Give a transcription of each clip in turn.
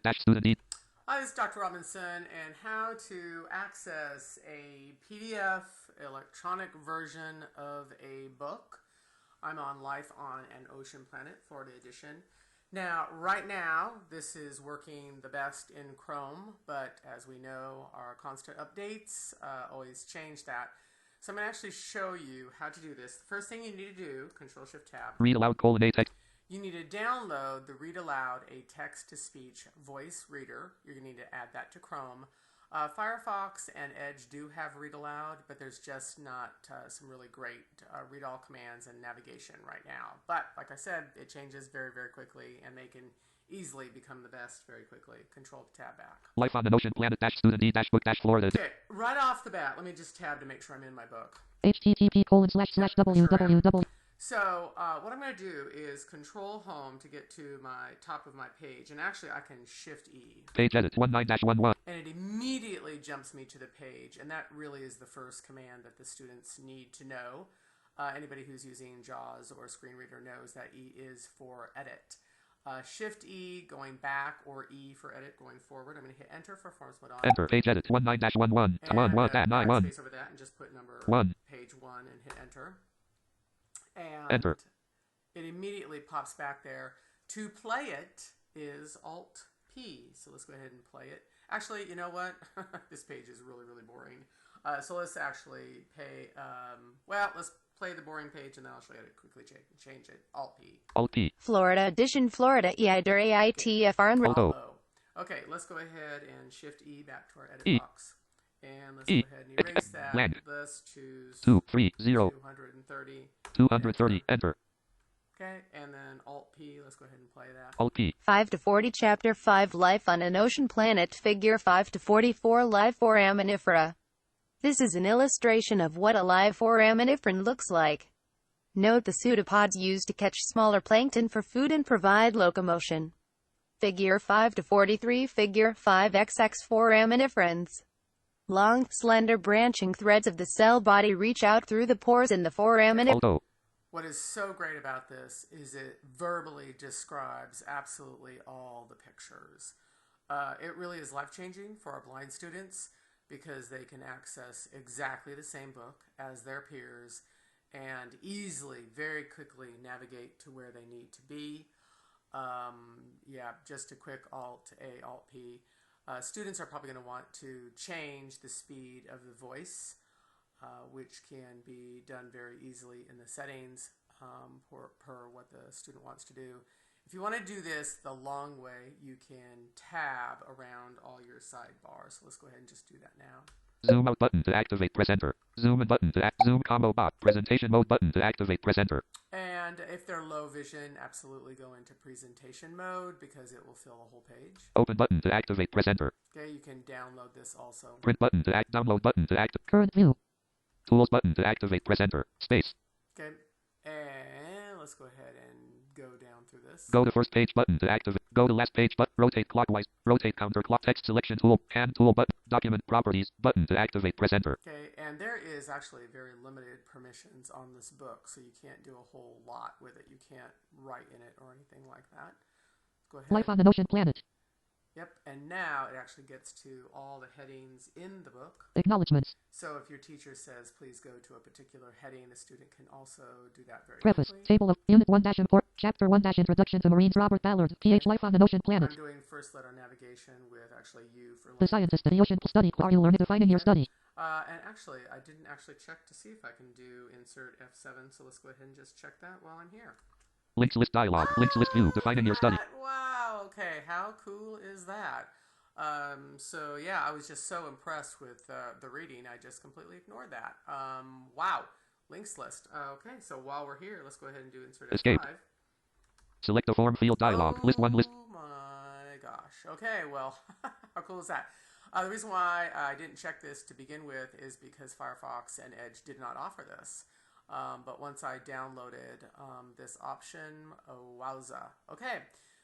Student need. Hi, this is Dr. Robinson, and how to access a PDF electronic version of a book. I'm on Life on an Ocean Planet, Florida edition. Now, right now, this is working the best in Chrome, but as we know, our constant updates always change that. So I'm going to actually show you how to do this. The first thing you need to do, Control-Shift-Tab. Read aloud :A text. You need to download the Read Aloud, a text-to-speech voice reader. You're going to need to add that to Chrome. Firefox and Edge do have Read Aloud, but there's just not some really great read-all commands and navigation right now. But like I said, it changes very, very quickly, and they can easily become the best very quickly. Control-Tab back. Life on an Ocean Planet Student need book Florida. Okay, right off the bat, let me just tab to make sure I'm in my book. http://www. So what I'm going to do is Control Home to get to my top of my page, and actually I can Shift E. Page edit 19-11. And it immediately jumps me to the page, and that really is the first command that the students need to know. Anybody who's using JAWS or a screen reader knows that E is for edit. Shift E going back, or E for edit going forward. I'm going to hit Enter for Forms Mode on. Enter page edit 19-11. And space over that and just put number 1. Page 1 and hit Enter. And Enter. It immediately pops back there. To play it is Alt-P. So let's go ahead and play it. Actually, you know what? This page is really, really boring. So let's actually let's play the boring page, and then I'll show you how to quickly change it. Alt-P. Alt-P. Florida edition, Florida EIDER AITFR and Alt-O. Okay, let's go ahead and Shift E back to our edit box. And let's go ahead and erase that. Let's choose 230. 230. 230. Enter. Okay, and then Alt-P. Let's go ahead and play that. Alt-P. 5 to 40, Chapter 5, Life on an Ocean Planet, Figure 5 to 44, Life Foraminifera. This is an illustration of what a live foraminiferan looks like. Note the pseudopods used to catch smaller plankton for food and provide locomotion. Figure 5 to 43, Figure 5XX foraminiferans. Long, slender branching threads of the cell body reach out through the pores in the foraminiferan. What is so great about this is it verbally describes absolutely all the pictures. It really is life-changing for our blind students because they can access exactly the same book as their peers and easily, very quickly navigate to where they need to be. Just a quick Alt-A, Alt-P. Students are probably going to want to change the speed of the voice, which can be done very easily in the settings per what the student wants to do. If you want to do this the long way, you can tab around all your sidebars. So let's go ahead and just do that now. Zoom out button to activate, press enter. Zoom in button to zoom combo bot. Presentation mode button to activate, press enter. And if they're low vision, absolutely go into presentation mode because it will fill the whole page. Open button to activate, press enter. Okay, you can download this also. Print button to download button to activate. Current view. Tools button to activate, press enter. Space. Okay, and let's go ahead and go down through this. Go to first page button to activate. Go to last page button. Rotate clockwise. Rotate counterclock. Text selection tool. Hand tool button. Document properties button to activate. Press enter. Okay, and there is actually very limited permissions on this book, so you can't do a whole lot with it. You can't write in it or anything like that. Go ahead. Life on an Ocean Planet. Yep, and now it actually gets to all the headings in the book. Acknowledgements. So if your teacher says, please go to a particular heading, the student can also do that very Preface. quickly. Table of Unit 1-Import. Chapter 1-Introduction to Marines. Robert Ballard. PH. Life on an Ocean Planet. I'm doing first letter navigation with actually U for The scientist of the ocean study. Are you learning defining your study? And actually, I didn't actually check to see if I can do insert F7, so let's go ahead and just check that while I'm here. Links list dialog. Links list view. Defining your study. Wow, okay, how cool is that? So yeah, I was just so impressed with the reading, I just completely ignored that. Wow, links list. Okay, so while we're here, let's go ahead and do insert Escape. F5. Select a form field dialog. List 1 list. Oh my gosh. Okay, well, how cool is that? The reason why I didn't check this to begin with is because Firefox and Edge did not offer this. But once I downloaded this option, wowza. Okay,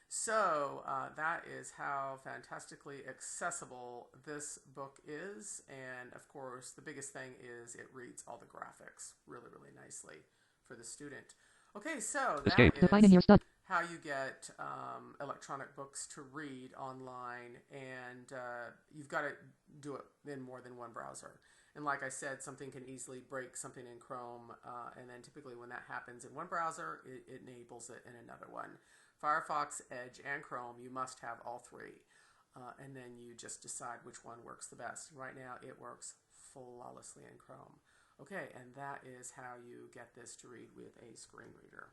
so that is how fantastically accessible this book is. And of course, the biggest thing is it reads all the graphics really, really nicely for the student. Okay, so that Escape. is Defining your study. how you get electronic books to read online, and you've got to do it in more than one browser. And like I said, something can easily break something in Chrome, and then typically when that happens in one browser, it enables it in another one. Firefox, Edge, and Chrome, you must have all three. And then you just decide which one works the best. Right now, it works flawlessly in Chrome. Okay, and that is how you get this to read with a screen reader.